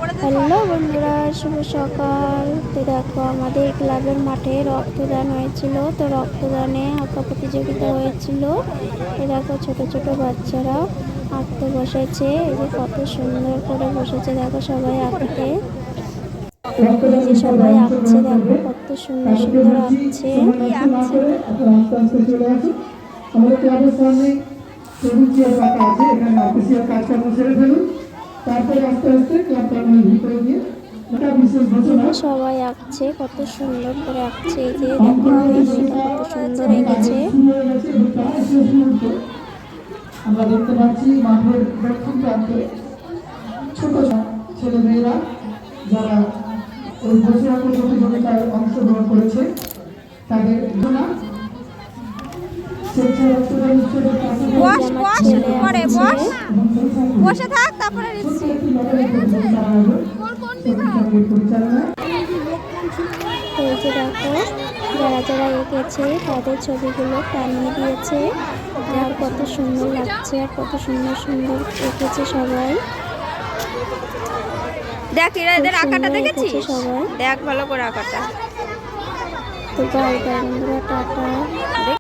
Hello বন্ধুরা, শুভ সকাল। তো দেখো আমাদের ক্লাবের মাঠে রক্তদান হয়েছিল। তো রক্তদানে আঁকা প্রতিযোগিতা হয়েছিল। এ দেখো ছোট ছোট বাচ্চারা আঁকতে বসেছে। এই যে কত সুন্দর করে বসেছে, দেখো সবাই আঁকতে। এই যে সবাই আঁকছে, দেখো কত সুন্দর সুন্দর আঁকছে। আমাদের ক্লাবের সামনে টেবিল চেয়ার রাখা আছে, এখানে অফিসিয়াল কাজকর্ম সেরে ফেলুন, তারপরে আস্তে আস্তে ক্লাব প্রাঙ্গণের ভিতরে গিয়ে একটা বিশেষ ঘোষণা। সবাই আঁকছে, কত সুন্দর করে আঁকছে। এই যে দেখো এই মেয়েটা কত সুন্দর এঁকেছে। আমরা দেখতে পাচ্ছি মাঠের দক্ষিণ প্রান্তে ছোট ছেলে মেয়েরা যারা ওই ঘোষণা প্রতিযোগিতায় অংশগ্রহণ করেছে তাদের ঘোষণা বসে থাক, তারপরে এই যে দেখো যারা যারা এঁকেছে তাদের ছবিগুলো টানিয়ে দিয়েছে। আর কত সুন্দর লাগছে, আর কত সুন্দর সুন্দর এঁকেছে সবাই। দেখ এদের আঁকাটা দেখেছিস? সবাই দেখ ভালো করে আঁকাটা। তো বাই বাই বন্ধুরা, টাটা।